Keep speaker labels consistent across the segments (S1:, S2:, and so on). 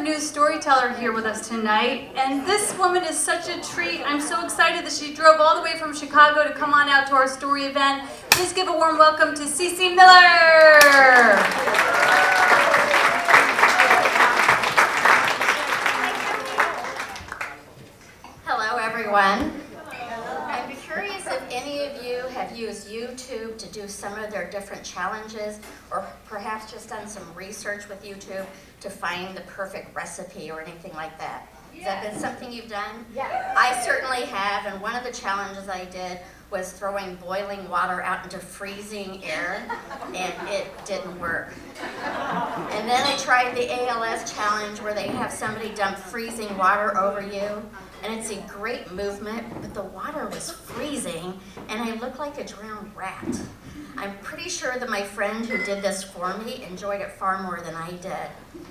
S1: new storyteller here with us tonight, and this woman is such a treat. I'm so excited that she drove all the way from Chicago to come on out to our story event. Please give a warm welcome to Cece Miller.
S2: Hello, everyone. I'm curious if any of you have used YouTube to do some of their different challenges, or perhaps just done some research with YouTube to find the perfect recipe or anything like that. Has that been something you've done?
S3: Yes.
S2: I certainly have, and one of the challenges I did was throwing boiling water out into freezing air, and it didn't work. And then I tried the ALS challenge where they have somebody dump freezing water over you, and it's a great movement, but the water was freezing, and I looked like a drowned rat. I'm pretty sure that my friend who did this for me enjoyed it far more than I did.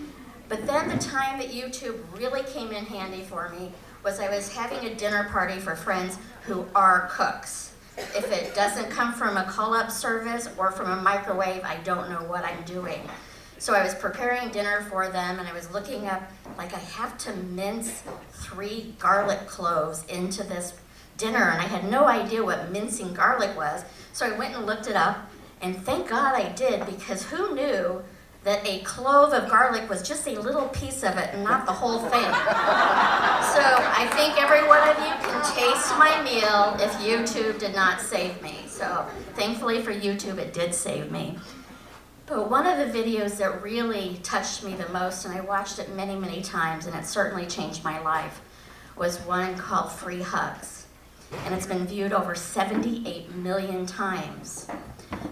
S2: But then the time that YouTube really came in handy for me was I was having a dinner party for friends who are cooks. If it doesn't come from a call-up service or from a microwave, I don't know what I'm doing. So I was preparing dinner for them, and I was looking up, like, I have to mince 3 garlic cloves into this dinner, and I had no idea what mincing garlic was. So I went and looked it up, and thank God I did, because who knew that a clove of garlic was just a little piece of it and not the whole thing. So I think every one of you can taste my meal if YouTube did not save me. So thankfully for YouTube, it did save me. But one of the videos that really touched me the most, and I watched it many, many times, and it certainly changed my life, was one called Free Hugs. And it's been viewed over 78 million times.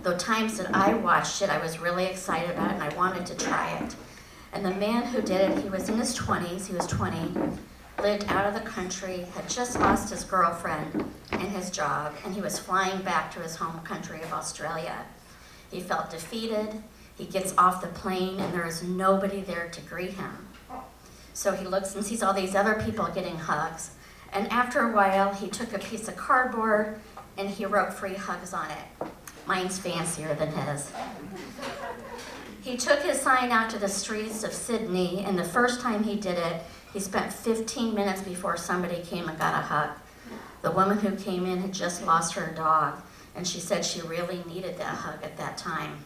S2: The times that I watched it, I was really excited about it, and I wanted to try it. And the man who did it, he was in his 20s, he was 20, lived out of the country, had just lost his girlfriend and his job, and he was flying back to his home country of Australia. He felt defeated. He gets off the plane, and there is nobody there to greet him. So he looks and sees all these other people getting hugs. And after a while, he took a piece of cardboard, and he wrote free hugs on it. Mine's fancier than his. He took his sign out to the streets of Sydney, and the first time he did it, he spent 15 minutes before somebody came and got a hug. The woman who came in had just lost her dog, and she said she really needed that hug at that time.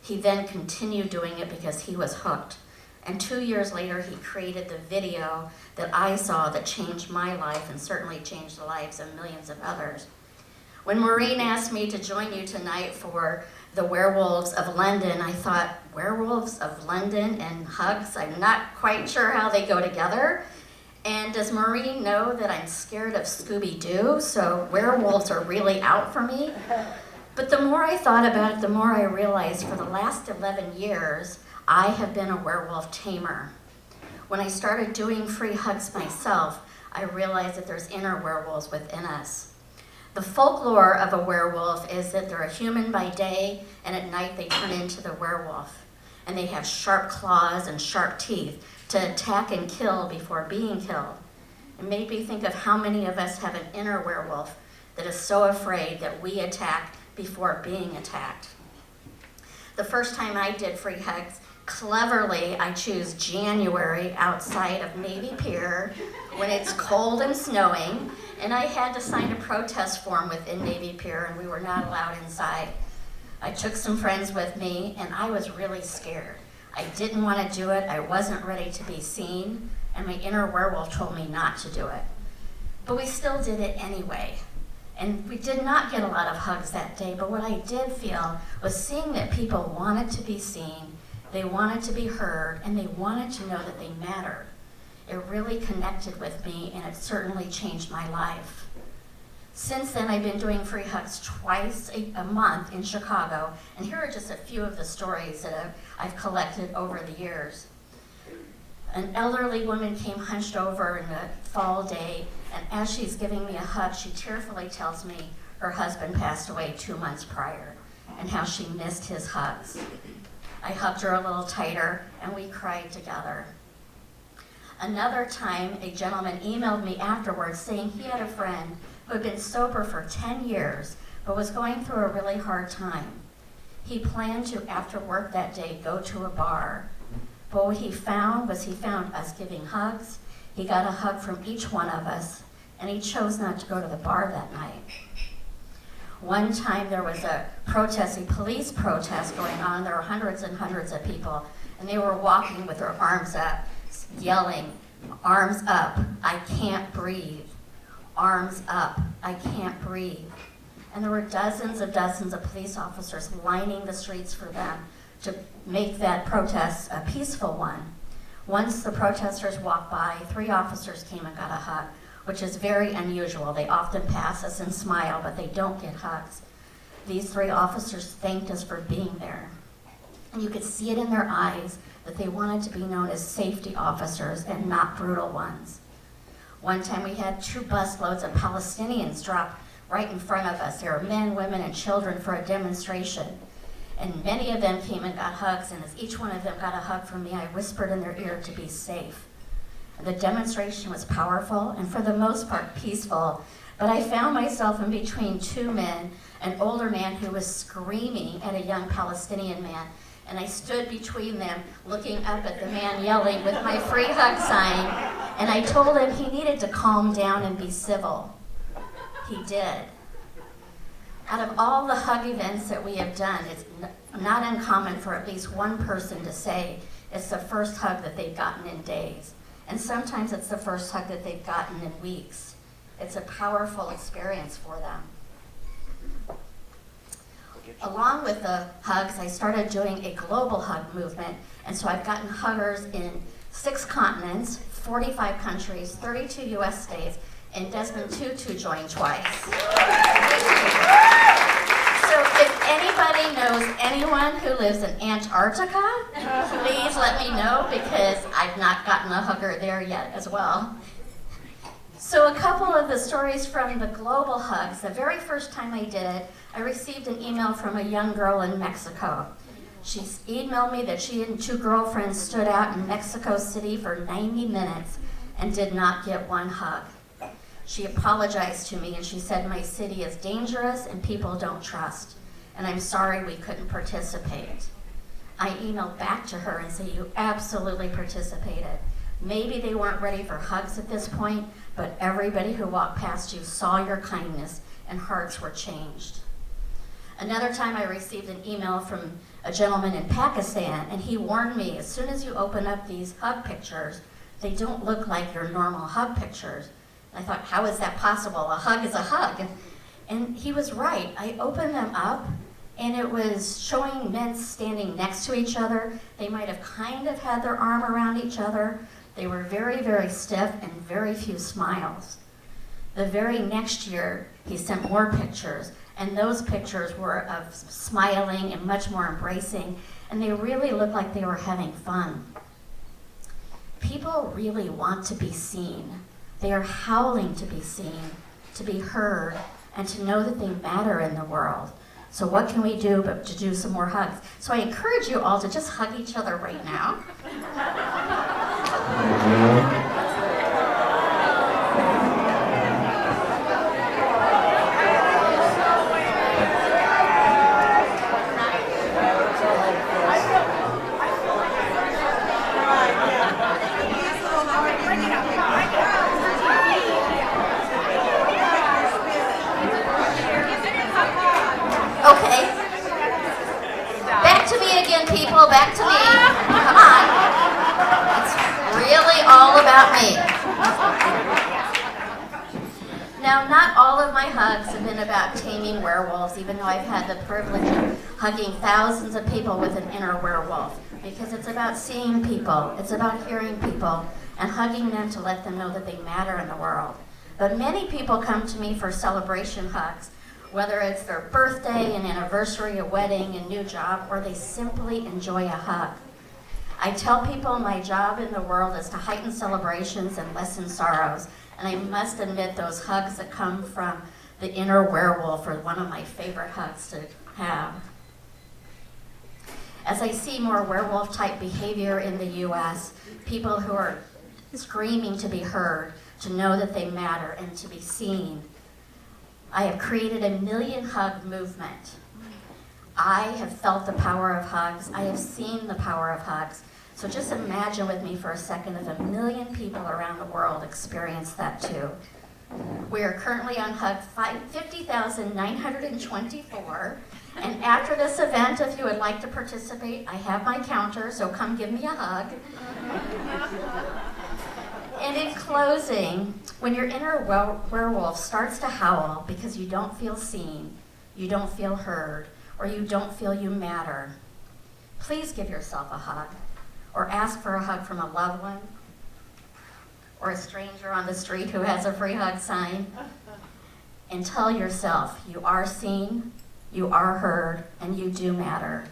S2: He then continued doing it because he was hooked. And 2 years later, he created the video that I saw that changed my life and certainly changed the lives of millions of others. When Maureen asked me to join you tonight for the Werewolves of London, I thought, Werewolves of London and hugs? I'm not quite sure how they go together. And does Maureen know that I'm scared of Scooby-Doo, so werewolves are really out for me? But the more I thought about it, the more I realized for the last 11 years, I have been a werewolf tamer. When I started doing free hugs myself, I realized that there's inner werewolves within us. The folklore of a werewolf is that they're a human by day, and at night they turn into the werewolf. And they have sharp claws and sharp teeth to attack and kill before being killed. It made me think of how many of us have an inner werewolf that is so afraid that we attack before being attacked. The first time I did free hugs, cleverly I choose January outside of Navy Pier when it's cold and snowing, and I had to sign a protest form within Navy Pier, and we were not allowed inside. I took some friends with me, and I was really scared. I didn't want to do it, I wasn't ready to be seen, and my inner werewolf told me not to do it. But we still did it anyway. And we did not get a lot of hugs that day, but what I did feel was seeing that people wanted to be seen, they wanted to be heard, and they wanted to know that they mattered. It really connected with me, and it certainly changed my life. Since then, I've been doing free hugs twice a month in Chicago, and here are just a few of the stories that I've collected over the years. An elderly woman came hunched over in a fall day, and as she's giving me a hug, she tearfully tells me her husband passed away 2 months prior, and how she missed his hugs. I hugged her a little tighter, and we cried together. Another time, a gentleman emailed me afterwards saying he had a friend who had been sober for 10 years, but was going through a really hard time. He planned to, after work that day, go to a bar. But what he found was he found us giving hugs. He got a hug from each one of us, and he chose not to go to the bar that night. One time there was a police protest going on. There were hundreds and hundreds of people, and they were walking with their arms up, yelling, "Arms up, I can't breathe. Arms up, I can't breathe." And there were dozens of police officers lining the streets for them to make that protest a peaceful one. Once the protesters walked by, 3 officers came and got a hug, which is very unusual. They often pass us and smile, but they don't get hugs. These 3 officers thanked us for being there. And you could see it in their eyes that they wanted to be known as safety officers and not brutal ones. One time we had 2 busloads of Palestinians drop right in front of us. There were men, women, and children for a demonstration. And many of them came and got hugs, and as each one of them got a hug from me, I whispered in their ear to be safe. The demonstration was powerful and for the most part peaceful, but I found myself in between 2 men, an older man who was screaming at a young Palestinian man, and I stood between them looking up at the man yelling with my free hug sign, and I told him he needed to calm down and be civil. He did. Out of all the hug events that we have done, it's not uncommon for at least one person to say it's the first hug that they've gotten in days. And sometimes it's the first hug that they've gotten in weeks. It's a powerful experience for them. Along with the hugs, I started doing a global hug movement. And so I've gotten huggers in 6 continents, 45 countries, 32 US states, and Desmond Tutu joined twice. So if anybody knows anyone who lives in Antarctica, please let me know, because I've not gotten a hugger there yet as well. So a couple of the stories from the global hugs. The very first time I did it, I received an email from a young girl in Mexico. She emailed me that she and 2 girlfriends stood out in Mexico City for 90 minutes and did not get one hug. She apologized to me and she said, "My city is dangerous and people don't trust, and I'm sorry we couldn't participate." I emailed back to her and said, "You absolutely participated. Maybe they weren't ready for hugs at this point, but everybody who walked past you saw your kindness and hearts were changed." Another time I received an email from a gentleman in Pakistan, and he warned me, as soon as you open up these hug pictures, they don't look like your normal hug pictures. I thought, how is that possible? A hug is a hug. And he was right. I opened them up, and it was showing men standing next to each other. They might have kind of had their arm around each other. They were very, very stiff and very few smiles. The very next year, he sent more pictures, and those pictures were of smiling and much more embracing, and they really looked like they were having fun. People really want to be seen. They are howling to be seen, to be heard, and to know that they matter in the world. So what can we do but to do some more hugs? So I encourage you all to just hug each other right now. Okay. Back to me again, people. Back to me. Come on. It's really all about me. Now, not all of my hugs have been about taming werewolves, even though I've had the privilege of hugging thousands of people with an inner werewolf, because it's about seeing people, it's about hearing people, and hugging them to let them know that they matter in the world. But many people come to me for celebration hugs, whether it's their birthday, an anniversary, a wedding, a new job, or they simply enjoy a hug. I tell people my job in the world is to heighten celebrations and lessen sorrows, and I must admit those hugs that come from the inner werewolf are one of my favorite hugs to have. As I see more werewolf-type behavior in the US, people who are screaming to be heard, to know that they matter, and to be seen, I have created a million hug movement. I have felt the power of hugs. I have seen the power of hugs. So just imagine with me for a second if 1 million people around the world experience that too. We are currently on hug 50,924. And after this event, if you would like to participate, I have my counter, so come give me a hug. And in closing, when your inner werewolf starts to howl because you don't feel seen, you don't feel heard, or you don't feel you matter, please give yourself a hug, or ask for a hug from a loved one, or a stranger on the street who has a free hug sign, and tell yourself you are seen, you are heard, and you do matter.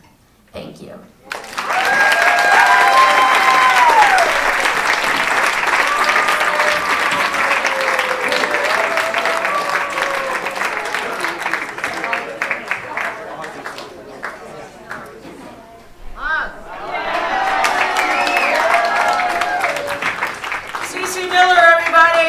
S2: Thank you.
S3: CC Miller, everybody!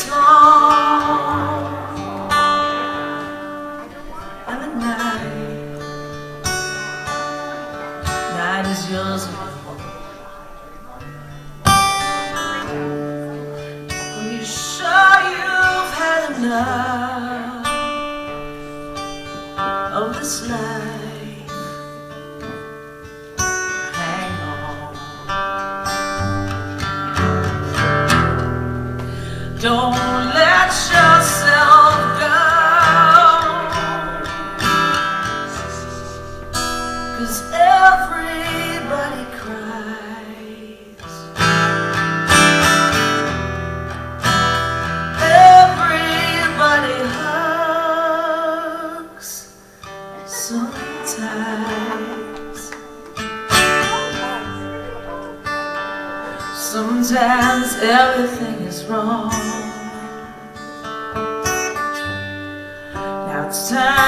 S3: Long and the night is yours alone. When you're sure you've had enough of this life, hang on. Don't let yourself go, 'cause everybody cries, everybody hugs sometimes. Sometimes everything is wrong. Now it's time